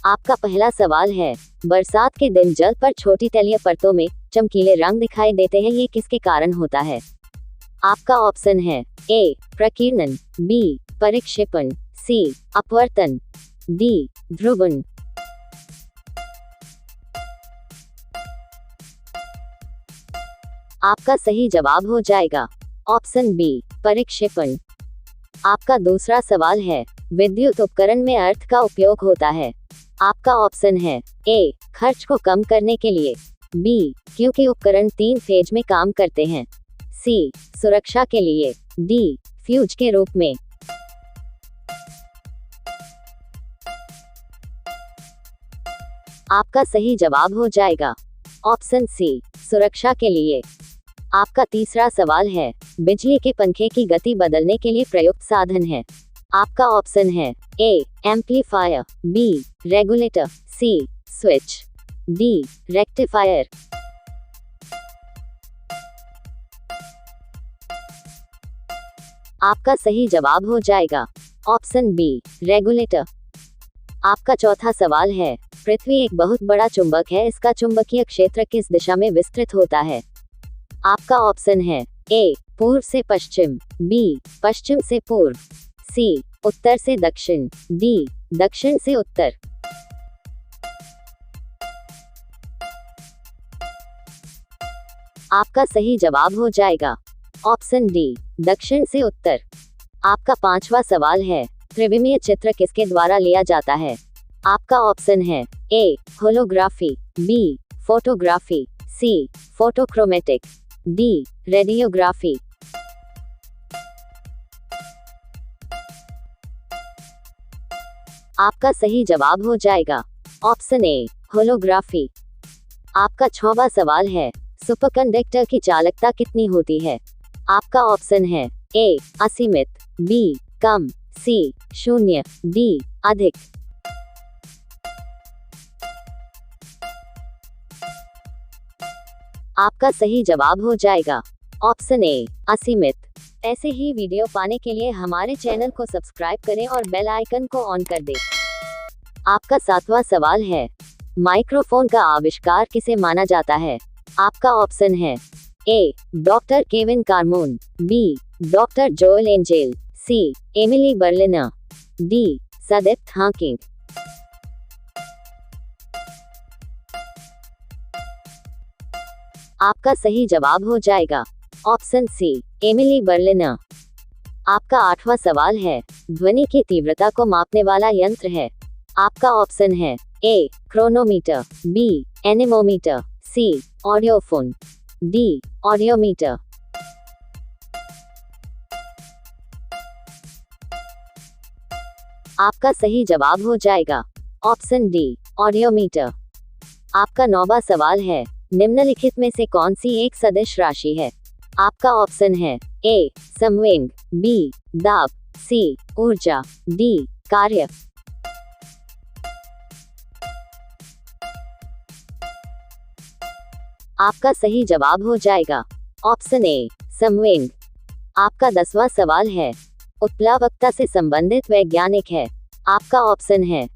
आपका पहला सवाल है, बरसात के दिन जल पर छोटी तलीय परतों में चमकीले रंग दिखाई देते हैं, ये किसके कारण होता है? आपका ऑप्शन है ए प्रकीर्णन, बी परिक्षेपण, सी अपवर्तन, डी ध्रुवण। आपका सही जवाब हो जाएगा ऑप्शन बी परिक्षेपण। आपका दूसरा सवाल है, विद्युत उपकरण में अर्थ का उपयोग होता है। आपका ऑप्शन है ए खर्च को कम करने के लिए, बी क्योंकि उपकरण 3 फेज में काम करते हैं, सी सुरक्षा के लिए, डी फ्यूज के रूप में। आपका सही जवाब हो जाएगा ऑप्शन सी सुरक्षा के लिए। आपका तीसरा सवाल है, बिजली के पंखे की गति बदलने के लिए प्रयुक्त साधन है। आपका ऑप्शन है A amplifier, B regulator, C switch, D rectifier. आपका सही जवाब हो जाएगा ऑप्शन बी रेगुलेटर। आपका चौथा सवाल है, पृथ्वी एक बहुत बड़ा चुंबक है, इसका चुंबकीय क्षेत्र किस दिशा में विस्तृत होता है? आपका ऑप्शन है ए पूर्व से पश्चिम, बी पश्चिम से पूर्व, सी उत्तर से दक्षिण, डी दक्षिण से उत्तर। आपका सही जवाब हो जाएगा ऑप्शन डी दक्षिण से उत्तर। आपका पांचवा सवाल है, त्रिविमीय चित्र किसके द्वारा लिया जाता है? आपका ऑप्शन है A holography, B photography, C photochromatic, D radiography. आपका सही जवाब हो जाएगा ऑप्शन ए होलोग्राफी। आपका 6वां सवाल है, सुपरकंडक्टर की चालकता कितनी होती है? आपका ऑप्शन है ए असीमित, बी कम, सी 0, डी अधिक। आपका सही जवाब हो जाएगा ऑप्शन ए असीमित। ऐसे ही वीडियो पाने के लिए हमारे चैनल को सब्सक्राइब करें और बेल आइकन को ऑन कर दें। आपका 7वां सवाल है, माइक्रोफोन का आविष्कार किसे माना जाता है? आपका ऑप्शन है A doctor Kevin Carmon, B doctor Joel Angel, C Emily Berliner, D सदैव हॉकिंग। आपका सही जवाब हो जाएगा ऑप्शन सी एमिली बर्लिनर। आपका 8वां सवाल है, ध्वनि की तीव्रता को मापने वाला यंत्र है। आपका ऑप्शन है ए क्रोनोमीटर, बी एनेमोमीटर, सी ऑडियोफोन, डी ऑडियोमीटर। आपका सही जवाब हो जाएगा ऑप्शन डी ऑडियोमीटर। आपका 9वां सवाल है, निम्नलिखित में से कौन सी एक सदिश राशि है? आपका ऑप्शन है ए संवेग, बी दाब, सी ऊर्जा, डी कार्य। आपका सही जवाब हो जाएगा ऑप्शन ए संवेग। आपका 10वां सवाल है, उत्प्लावकता से संबंधित वैज्ञानिक है। आपका ऑप्शन है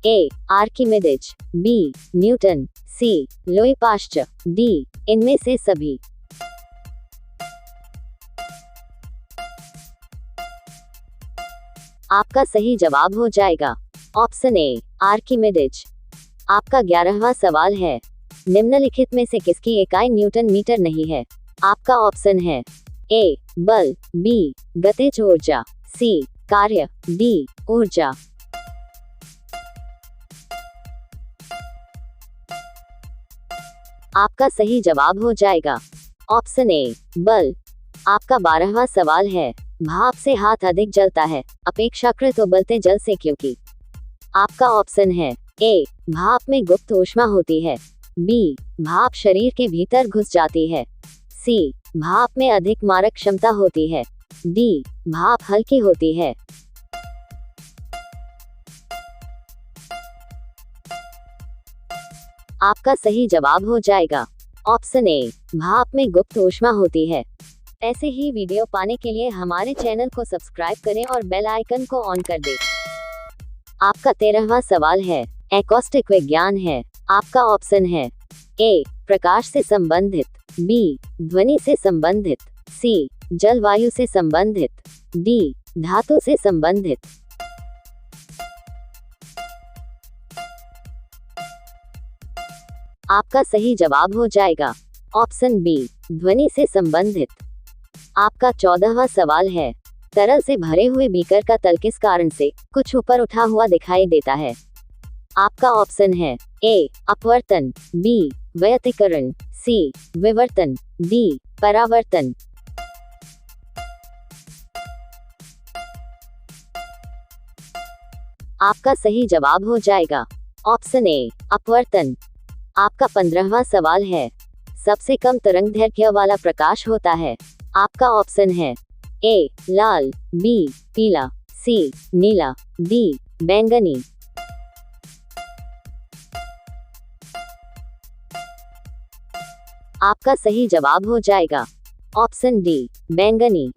ए आर्किमिडीज, बी न्यूटन, सी लुई पाश्चर, डी इनमें से सभी। आपका सही जवाब हो जाएगा ऑप्शन ए आर्किमिडीज। आपका 11वां सवाल है, निम्नलिखित में से किसकी इकाई न्यूटन मीटर नहीं है? आपका ऑप्शन है ए बल, बी गतिज ऊर्जा, सी कार्य, डी ऊर्जा। आपका सही जवाब हो जाएगा ऑप्शन ए बल। आपका 12वां सवाल है, भाप से हाथ अधिक जलता है अपेक्षाकृत उबलते जल से, क्योंकि? आपका ऑप्शन है ए भाप में गुप्त ऊष्मा होती है, बी भाप शरीर के भीतर घुस जाती है, सी भाप में अधिक मारक क्षमता होती है, डी भाप हल्की होती है। आपका सही जवाब हो जाएगा ऑप्शन ए भाप में गुप्त ऊष्मा होती है। ऐसे ही वीडियो पाने के लिए हमारे चैनल को सब्सक्राइब करें और बेल आइकन को ऑन कर दें। आपका 13वां सवाल है, एकॉस्टिक विज्ञान है। आपका ऑप्शन है ए प्रकाश से संबंधित, बी ध्वनि से संबंधित, सी जलवायु से संबंधित, डी धातु से संबंधित। आपका सही जवाब हो जाएगा ऑप्शन बी ध्वनि से संबंधित। आपका 14वां सवाल है, तरल से भरे हुए बीकर का तल किस कारण से कुछ ऊपर उठा हुआ दिखाई देता है? आपका ऑप्शन है ए अपवर्तन, बी व्यतिकरण, सी विवर्तन, डी परावर्तन। आपका सही जवाब हो जाएगा ऑप्शन ए अपवर्तन। आपका 15वां सवाल है, सबसे कम तरंगदैर्घ्य वाला प्रकाश होता है। आपका ऑप्शन है ए लाल, बी पीला, सी नीला, डी बैंगनी। आपका सही जवाब हो जाएगा ऑप्शन डी बैंगनी।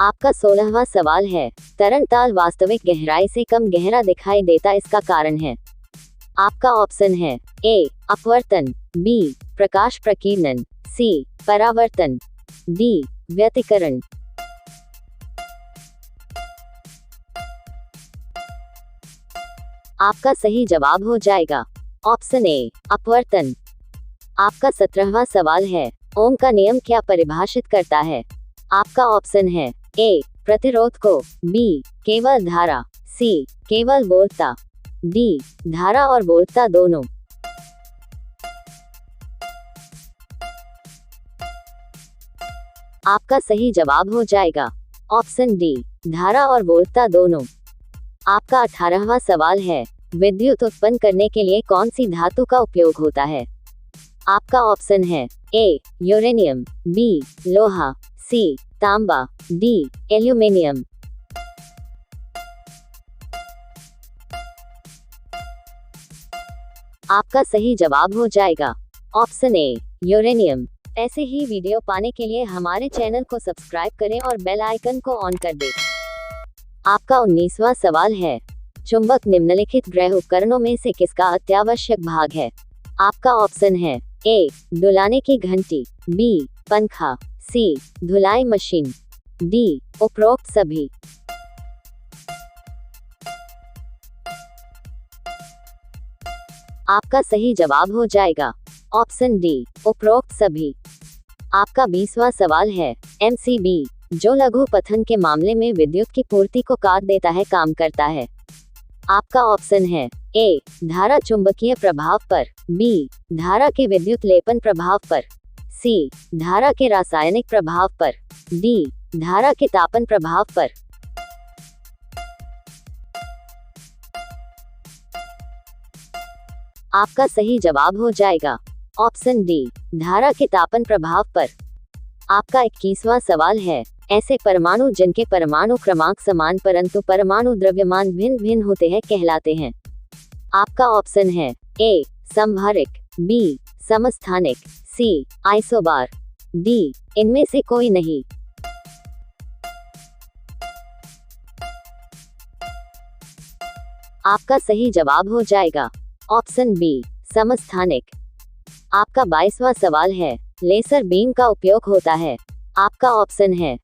आपका 16वां सवाल है, तरंगताल वास्तविक गहराई से कम गहरा दिखाई देता, इसका कारण है? आपका ऑप्शन है ए अपवर्तन, बी प्रकाश प्रकीर्णन, सी परावर्तन, डी व्यतिकरण। आपका सही जवाब हो जाएगा ऑप्शन ए अपवर्तन। आपका 17वां सवाल है, ओम का नियम क्या परिभाषित करता है? आपका ऑप्शन है ए प्रतिरोध को, बी केवल धारा, सी केवल वोल्टता, डी धारा और वोल्टता दोनों। आपका सही जवाब हो जाएगा ऑप्शन डी धारा और वोल्टता दोनों। आपका 18वां सवाल है, विद्युत उत्पन्न करने के लिए कौन सी धातु का उपयोग होता है? आपका ऑप्शन है ए यूरेनियम, बी लोहा, सी तांबा, डी एल्यूमिनियम। आपका सही जवाब हो जाएगा ऑप्शन ए यूरेनियम। ऐसे ही वीडियो पाने के लिए हमारे चैनल को सब्सक्राइब करें और बेल आइकन को ऑन कर दें। आपका 19वां सवाल है, चुंबक निम्नलिखित गृह उपकरणों में से किसका अत्यावश्यक भाग है? आपका ऑप्शन है ए डुलाने की घंटी, बी पंखा, सी धुलाई मशीन, डी उपरोक्त सभी। आपका सही जवाब हो जाएगा ऑप्शन डी उपरोक्त सभी। आपका 20वां सवाल है, एमसीबी जो लघु पथन के मामले में विद्युत की पूर्ति को काट देता है, काम करता है? आपका ऑप्शन है ए धारा चुंबकीय प्रभाव पर, बी धारा के विद्युत लेपन प्रभाव पर, सी धारा के रासायनिक प्रभाव पर, डी धारा के तापन प्रभाव पर। आपका सही जवाब हो जाएगा ऑप्शन डी धारा के तापन प्रभाव पर। आपका 21वां सवाल है, ऐसे परमाणु जिनके परमाणु क्रमांक समान परंतु परमाणु द्रव्यमान भिन्न भिन्न होते हैं कहलाते हैं? आपका ऑप्शन है ए समभारिक, बी समस्थानिक, सी आइसोबार, डी इनमें से कोई नहीं। आपका सही जवाब हो जाएगा ऑप्शन बी समस्थानिक। आपका 22वां सवाल है, लेसर बीम का उपयोग होता है। आपका ऑप्शन है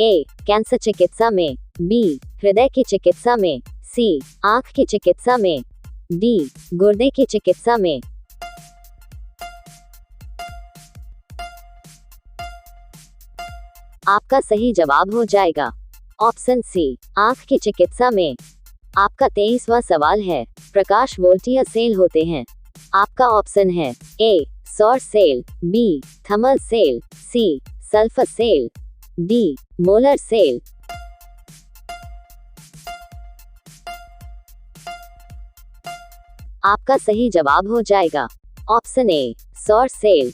ए कैंसर चिकित्सा में, बी हृदय की चिकित्सा में, सी आंख की चिकित्सा में, डी गुर्दे की चिकित्सा में। आपका सही जवाब हो जाएगा ऑप्शन सी आंख की चिकित्सा में। आपका 23वां सवाल है, प्रकाश वोल्टीय सेल होते हैं। आपका ऑप्शन है ए सौर cell, B thermal cell, C sulphur cell, D molar cell. आपका सही जवाब हो जाएगा ऑप्शन ए सौर सेल।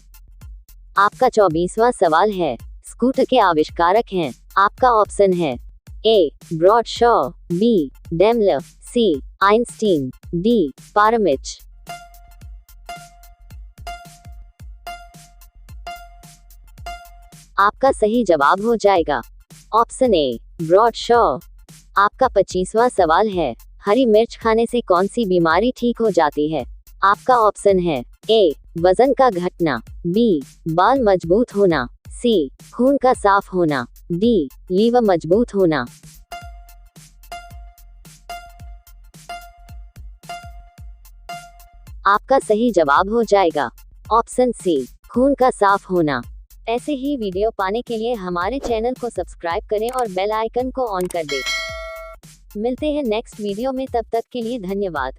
आपका 24वां सवाल है, स्कूटर के आविष्कारक हैं। आपका ऑप्शन है ए ब्रॉडशॉ, बी डेमलर, सी आइंस्टीन, डी पारमिच। आपका सही जवाब हो जाएगा ऑप्शन ए ब्रॉडशॉ। आपका 25वां सवाल है, हरी मिर्च खाने से कौन सी बीमारी ठीक हो जाती है? आपका ऑप्शन है ए वजन का घटना, बी बाल मजबूत होना, सी खून का साफ होना, डी लीवर मजबूत होना। आपका सही जवाब हो जाएगा ऑप्शन सी खून का साफ होना। ऐसे ही वीडियो पाने के लिए हमारे चैनल को सब्सक्राइब करें और बेल आइकन को ऑन कर दें। मिलते हैं नेक्स्ट वीडियो में, तब तक के लिए धन्यवाद।